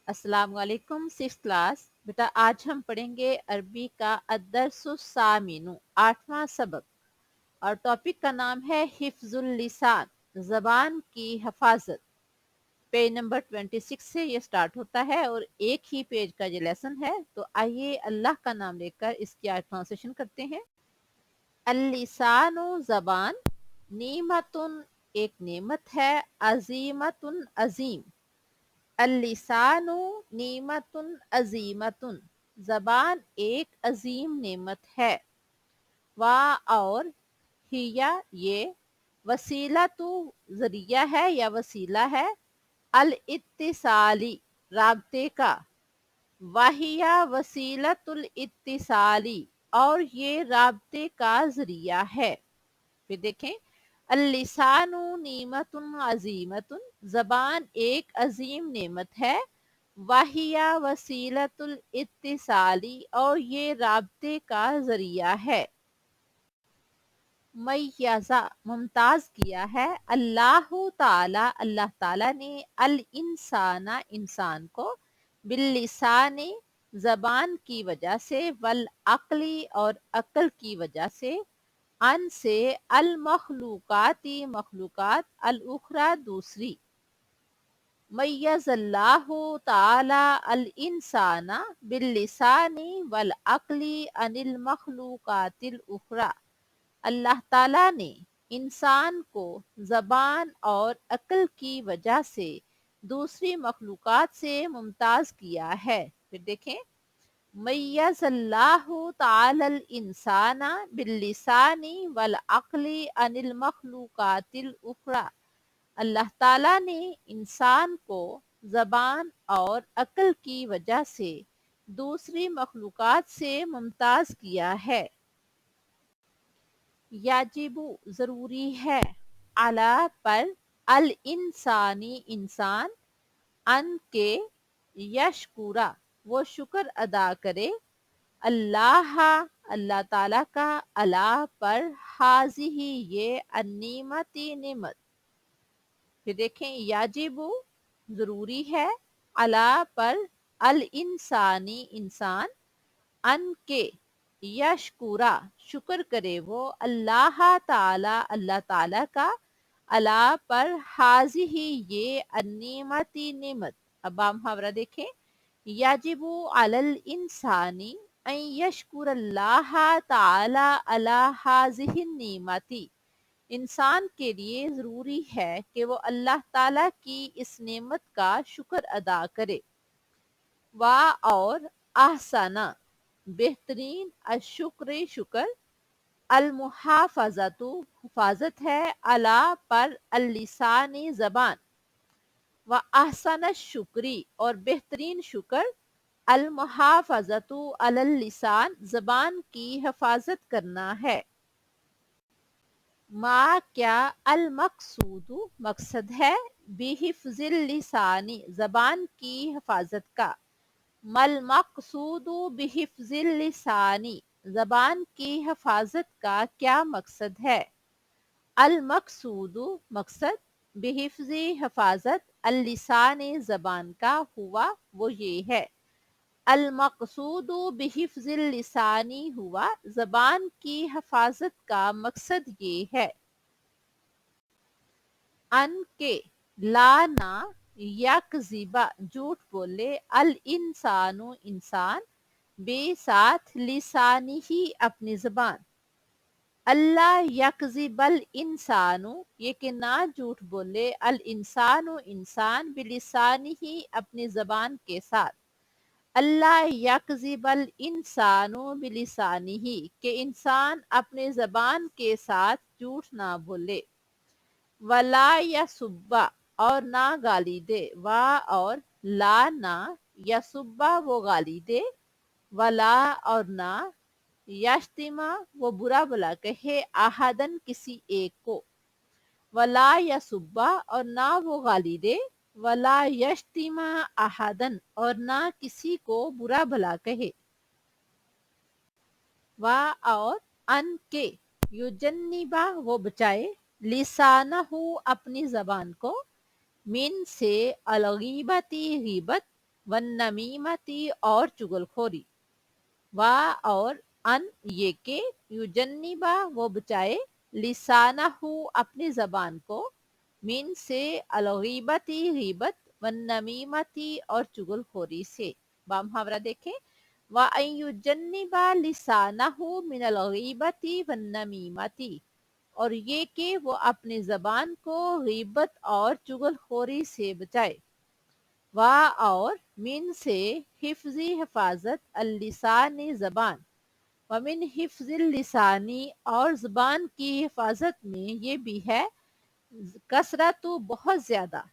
अस्सलाम वालेकुम six class. बेटा आज हम पढ़ेंगे अरबी का अद्दर्सु सामिनु 8वां सबक और टॉपिक का नाम है हिफ्जुल लिसान, जबान की हिफाजत। पेज नंबर 26 से ये स्टार्ट होता है और एक ही पेज का ये लेसन है। तो आइए अल्लाह का नाम लेकर इसकी आज ट्रांसलेशन करते हैं। अल लिसानु जबान, नीमतुन एक नेमत है, अजीमतुन अजीम। अल-लिसानु नीमतुन अजीमतुन, जबान एक अजीम नेमत है। वाह और हिया ये, वसीला तो जरिया है या वसीला है, अल इत्तिसाली राबते का, वाहिया वसीलतुल इत्तिसाली और ये राबते का जरिया है। फिर देखें, अल-लिसानु नीमतुन अजीमतुन, जबान एक अजीम नेमत है, वाहिया वसीलतुल इत्तिसाली और ये राबते का जरिया है। मैयाजा मुमताज किया है, अल्लाह ताला अल्लाह ताला ने, अल इंसाना इंसान को, बिल्लिसानी जबान की वजह से, वल अक्ली और अक्ल की वजह से, अन से, अल मखलूकाती मखलूकात, अल उखरा दूसरी। मैयज़ल्लाहु ताला अल इंसाना बिल्लिसानी वल अक्ली अनिल मखलूकातिल उखरा, अल्लाह ताला ने इंसान को जबान और अक्ल की वजह से दूसरी मखलूकात से मुमताज किया है। फिर देखें, मैयज़ल्लाहु तालल इंसाना बिल्लिसानी वल अक्ली अनिल मखलूकातिल उखरा, अल्लाह ताला ने इंसान को जबान और अक्ल की वजह से दूसरी मखलूकात से मुमताज किया है। याजिबु जरूरी है, अला पर, अल इंसानी इंसान, अन के, यशकुरा वो शुक्र अदा करे, अल्लाह अल्लाह ताला का, अला पर, हाजिही ये, अन्नीमती निमत। फिर देखें, याजिबु जरूरी है, अला पर, अल इंसानी इंसान, अन के, यशकुरा शुक्र करे वो, अल्लाह ताला अल्लाह ताला का, अला पर, हाजिही ये, अन्नीमती निमत। अब आप मुहावरा देखें, याजिबु अलल इंसानी अन यशकुर अल्लाह ताला अला हाजिही निमती, इंसान के लिए जरूरी है कि वो अल्लाह ताला की इस नेमत का शुक्र अदा करे। वाह और आहसाना बेहतरीन, अशुक्र शुक्र, अल मुहाफजतु हिफाजत है, अला पर, अल लिसानी जबान, व आहसन शुक्री और बेहतरीन शुक्र, अल मुहाफजतु अलल लिसान जबान की हिफाजत करना है। मा क्या, अल मकसूदु मकसद है, बिहिफ्जिल लिसानी जबान की हिफाजत का, मल मकसूदु बिहिफ्जिल लिसानी जबान की हिफाजत का क्या मकसद है। अल मकसूदु मकसद, बिहिफ्जी हिफाजत, अल लिसानी जबान का, हुआ वो ये है। अल मकसूदु बिहिफ्जिल लिसानी हुआ, जबान की हिफाजत का मकसद ये है। अन के, ला ना, यकज़िबा झूठ बोले, अल इंसानु इंसान, बे साथ, लिसानी ही अपनी जबान, अल्लाह यकज़िबल इंसानु ये कि ना झूठ बोले, अल इंसानु इंसान, बिलिसानी ही अपनी जबान के साथ, अल्लाह यकज़िबल इंसानु बिलिसानी ही कि इंसान अपने जबान के साथ झूठ ना बोले। वला या सुब्बा और ना गाली दे, वा और ला ना, या सुब्बा वो गाली दे, वला और ना, यश्तिमा वो बुरा भला कहे, आहदन किसी एक को, वला या सुब्बा और ना वो गाली दे, वला यश्तिमा आहदन और ना किसी को बुरा भला कहे। वा और अन के, युजन्निबा वो बचाए, लिसानहु अपनी जबान को, मिन से, अलगीबती गीबत, वन्नमीमती और चुगलखोरी, वा और अन ये के युजन्निबा वो बचाए, लिसानहु अपनी जबान को, मिन से अलगीबती गीबत, वन्नमीमती और चुगलखोरी से। बा मुहावरा देखें, व अन युजन्निबा लिसानहु मिन अलगीबती वन्नमीमती, और ये कि वो अपनी जबान को गीबत और चुगलखोरी से बचाए। वा और मिन से हिफ्जी हिफाजत, अल्लिसानी जबान, वमिन हिफ्जिल लिसानी और जुबान की हिफाजत में ये भी है, कसरतु बहुत ज्यादा,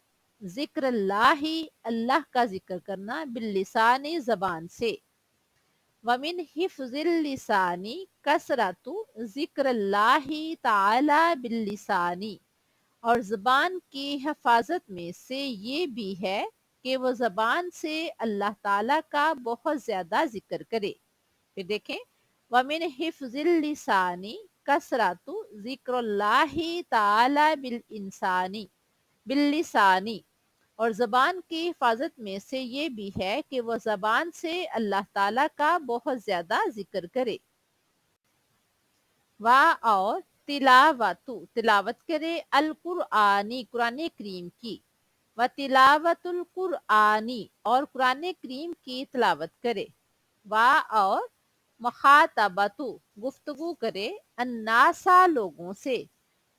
जिक्र लाही अल्लाह का जिक्र करना, बिल्लिसानी जबान से, वमिन हिफ्जिल लिसानी कसरतु जिक्र लाही ताला बिल्लिसानी, और ज़बान की हिफाजत में से ये भी है कि वो ज़बान से अल्लाह ताला का बहुत ज़्यादा जिक्र करे। फिर देखें, वमिन हिफ्जिल लिसानी कसरतु ज़िक्रुल्लाहि ताला बिल इंसानी बिल्लिसानी, और ज़बान की हिफाजत में से ये भी है कि वो ज़बान से अल्लाह ताला का बहुत ज़्यादा जिक्र करे। वा और तिलावतु तिलावत करे, अल कुरआनी कुरान करीम की, व तिलावतुल कुरआनी और कुरान करीम की तिलावत करे। वा और मुखातबतु गुफ्तगू करे, अन्नासा लोगों से,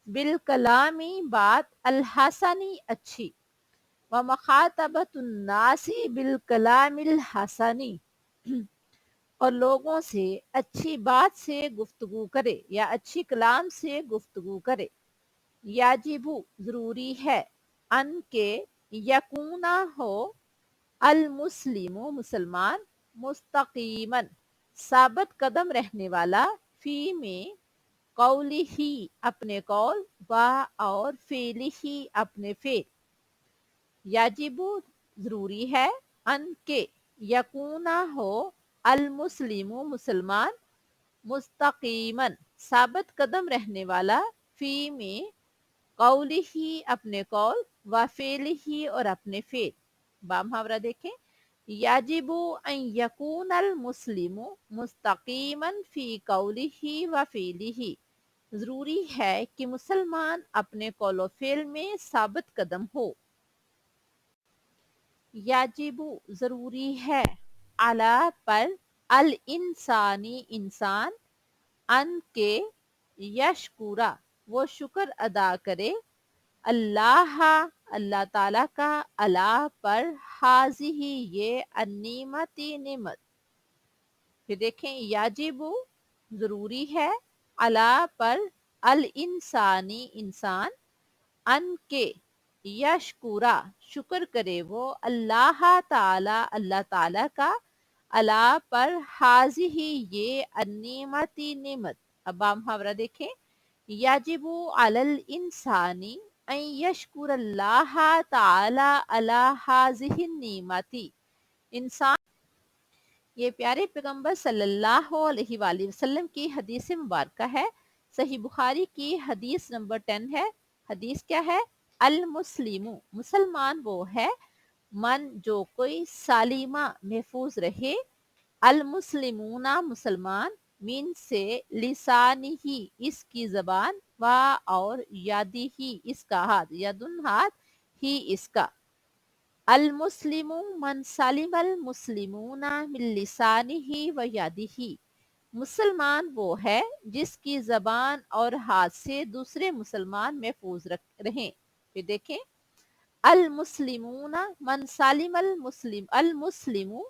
बिल कलामी बात, अल हसनी अच्छी, व मुखातबतुन्नासी बिल कलामिल हसनी, और लोगों से अच्छी बात से गुफ्तगू करे या अच्छी कलाम से गुफ्तगू करे। याजिबु जरूरी है, अन के यकूना हो, अल मुस्लिमो मुसलमान, मुस्तकीमन साबित कदम रहने वाला, फी में कौली ही अपने कौल, वा और फेली ही अपने फेल। याजिबु जरूरी है, अन के यकूना हो, अल मुस्लिमु मुसलमान, मुस्तकीमन साबित कदम रहने वाला, फी में कौली ही अपने कौल, व फेल ही और अपने फेल। बा मुहावरा देखें, याजिबु अन यकून अल मुस्लिमु मुस्तकीमन फी कौलिही व फेलिही, जरूरी है कि मुसलमान अपने कौलो फेल में साबित कदम हो। याजिबु जरूरी है, अला पर, अल इंसानी इंसान, अन के यशकुरा वो शुक्र अदा करे, अल्लाह अल्लाह ताला का, अला पर, हाजिही ये, अन्नीमती निमत। फिर देखें, याजिबु जरूरी है, अला पर, अल इंसानी इंसान, अन के यशकुरा शुक्र करे वो, अल्लाह ताला अल्लाह ताला का, अला पर, हाजी ही ये, अन्नीमती निमत। अब आप मुहावरा देखें, याजिबु अलल इंसानी अन यशकुर अल्लाह ताला अला हाजिहि निमती। इंसान, ये प्यारे पैगंबर सल्लल्लाहु अलैहि वसल्लम की हदीस मुबारक है। सही बुखारी की हदीस नंबर 10 है। हदीस क्या है? अल मुस्लिमु मुसलमान वो है, मन जो कोई, सालिमा महफूज रहे, अल मुस्लिमूना मुसलमान, मिन से, लिसानी ही इसकी जबान, वा और यादी ही इसका हाथ, यदुन हाथ, ही इसका। अल मुस्लिमु मन सालिमल मुस्लिमूना मिन लिसानिही व यादिही, मुसलमान वो है जिसकी जबान और हाथ से दूसरे मुसलमान महफूज रहें। फिर देखें, अल मुस्लिमूना मन सालिमल मुस्लिम, अल मुस्लिमु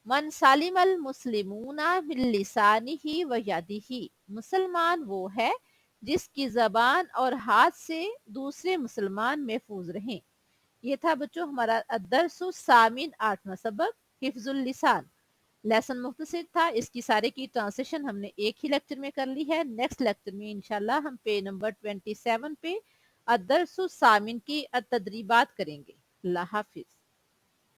मन सालिमल मुस्लिमूना मिन लिसानिही व यादिही, मुसलमान वो है जिसकी जबान और हाथ से दूसरे मुसलमान महफूज रहें। ये था बच्चों हमारा अद्दरसु सामिन 8वां सबक, हिफ्जुल लिसान। लेसन मुख्तसर था, इसकी सारे की ट्रांसलेशन हमने एक ही लेक्चर में कर ली है। नेक्स्ट लेक्चर में इंशाल्लाह हम पेज नंबर 27 पे अद्दरसु सामिन की तदरीबात करेंगे। अल्लाह हाफिज।